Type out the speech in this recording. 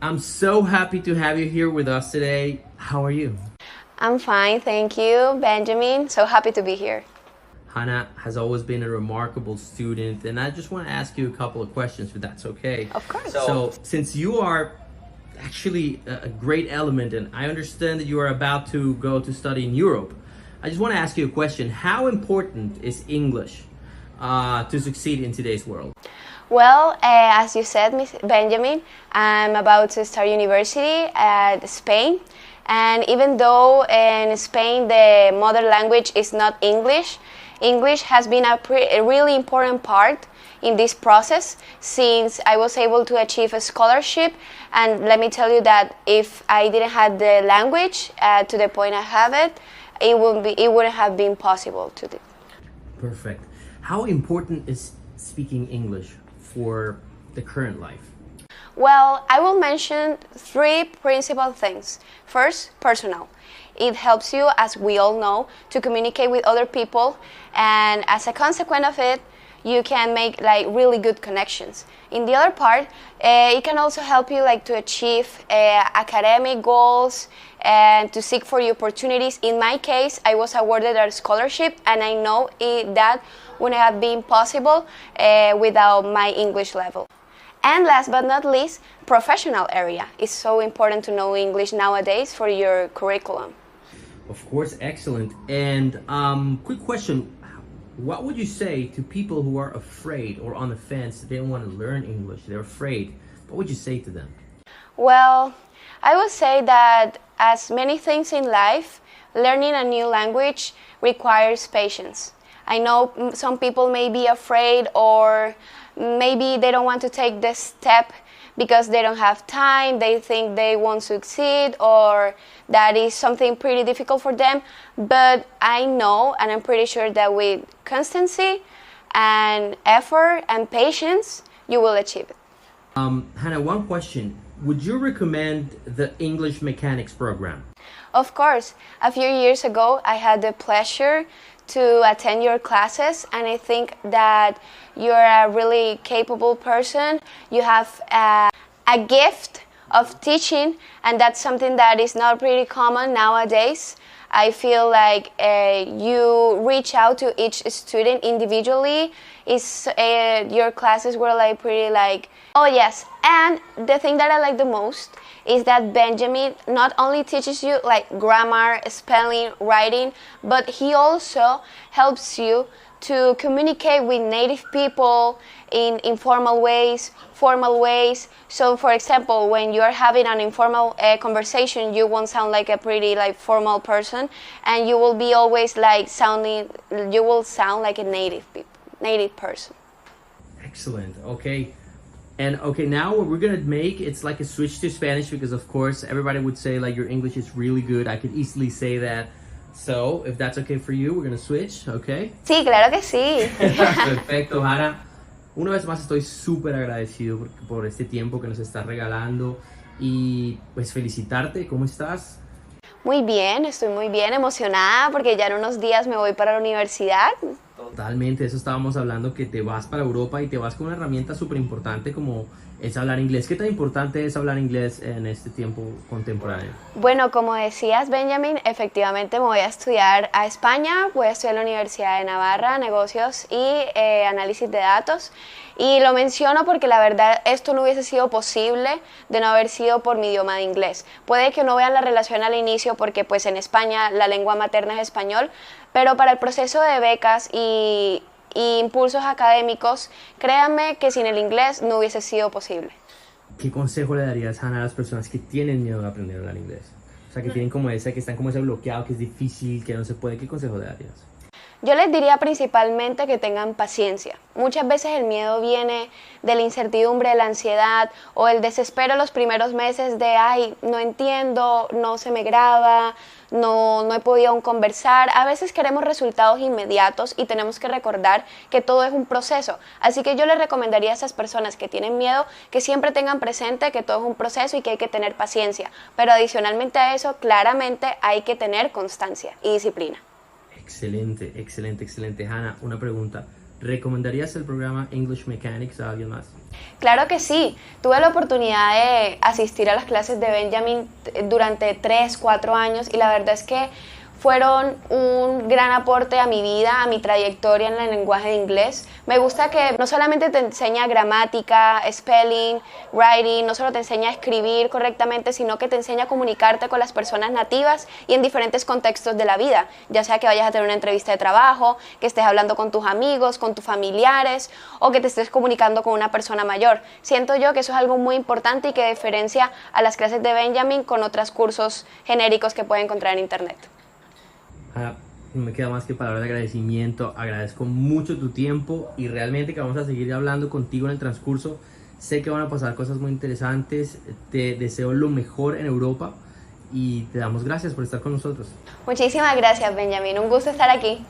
I'm so happy to have you here with us today. How are you? I'm fine, thank you, Benjamin. So happy to be here. Hanna has always been a remarkable student, and I just want to ask you a couple of questions, if that's okay. Of course. So, since you are actually a great element, and I understand that you are about to go to study in Europe, I just want to ask you a question. How important is English to succeed in today's world? Well, as you said, Miss Benjamin, I'm about to start university at Spain. And even though in Spain the mother language is not English, English has been a really important part in this process since I was able to achieve a scholarship. And let me tell you that if I didn't have the language to the point I have it, it wouldn't have been possible to do. Perfect. How important is speaking English for the current life? Well, I will mention three principal things. First, personal. It helps you, as we all know, to communicate with other people, and as a consequence of it, you can make like really good connections. In the other part, it can also help you like to achieve academic goals and to seek for opportunities. In my case, I was awarded a scholarship, and I know that wouldn't have been possible without my English level. And last but not least, professional area. It's so important to know English nowadays for your curriculum. Of course, excellent. And quick question. What would you say to people who are afraid or on the fence, they don't want to learn English, they're afraid? What would you say to them? Well, I would say that as many things in life, learning a new language requires patience. I know some people may be afraid, or maybe they don't want to take this step because they don't have time, they think they won't succeed, or that is something pretty difficult for them. But I know, and I'm pretty sure that with constancy and effort and patience, you will achieve it. Hannah, one question. Would you recommend the English Mechanics program? Of course, a few years ago, I had the pleasure to attend your classes, and I think that you're a really capable person. You have a gift of teaching, and that's something that is not pretty common nowadays. I feel like you reach out to each student individually. Your classes were like pretty like, oh yes. And the thing that I like the most is that Benjamin not only teaches you like grammar, spelling, writing, but he also helps you to communicate with native people in informal ways, formal ways. So for example, when you're having an informal conversation, you won't sound like a pretty like formal person, and you will be always like you will sound like a native person. Excellent. Okay. And okay, now what we're gonna make, it's like a switch to Spanish because of course everybody would say like your English is really good. I could easily say that. So if that's okay for you, we're gonna switch, okay? Sí, claro que sí. Perfecto, Hanna. Una vez más estoy súper agradecido por este tiempo que nos estás regalando y pues felicitarte. ¿Cómo estás? Muy bien, estoy muy bien, emocionada porque ya en unos días me voy para la universidad. Totalmente, eso estábamos hablando, que te vas para Europa y te vas con una herramienta súper importante como es hablar inglés. ¿Qué tan importante es hablar inglés en este tiempo contemporáneo? Bueno, como decías, Benjamin, efectivamente me voy a estudiar a España, voy a estudiar en la Universidad de Navarra, negocios y análisis de datos. Y lo menciono porque la verdad esto no hubiese sido posible de no haber sido por mi idioma de inglés. Puede que no vean la relación al inicio porque pues en España la lengua materna es español, pero para el proceso de becas y impulsos académicos, créanme que sin el inglés no hubiese sido posible. ¿Qué consejo le darías, Hanna, a las personas que tienen miedo de aprender a hablar inglés? O sea, que tienen como ese, que están como ese bloqueado, que es difícil, que no se puede. ¿Qué consejo le darías? Yo les diría principalmente que tengan paciencia. Muchas veces el miedo viene de la incertidumbre, de la ansiedad o el desespero los primeros meses de, ay, no entiendo, no se me graba, no he podido aún conversar. A veces queremos resultados inmediatos y tenemos que recordar que todo es un proceso. Así que yo les recomendaría a esas personas que tienen miedo que siempre tengan presente que todo es un proceso y que hay que tener paciencia. Pero adicionalmente a eso, claramente hay que tener constancia y disciplina. Excelente, excelente, excelente. Hanna, una pregunta. ¿recomendarías el programa English Mechanics a alguien más? Claro que sí, tuve la oportunidad de asistir a las clases de Benjamin durante 3, 4 años y la verdad es que fueron un gran aporte a mi vida, a mi trayectoria en el lenguaje de inglés. Me gusta que no solamente te enseña gramática, spelling, writing, no solo te enseña a escribir correctamente, sino que te enseña a comunicarte con las personas nativas y en diferentes contextos de la vida, ya sea que vayas a tener una entrevista de trabajo, que estés hablando con tus amigos, con tus familiares o que te estés comunicando con una persona mayor. Siento yo que eso es algo muy importante y que diferencia a las clases de Benjamin con otros cursos genéricos que pueden encontrar en internet. No me queda más que palabras de agradecimiento. Agradezco mucho tu tiempo y realmente que vamos a seguir hablando contigo en el transcurso. Sé que van a pasar cosas muy interesantes. Te deseo lo mejor en Europa y te damos gracias por estar con nosotros. Muchísimas gracias, Benjamin. Un gusto estar aquí.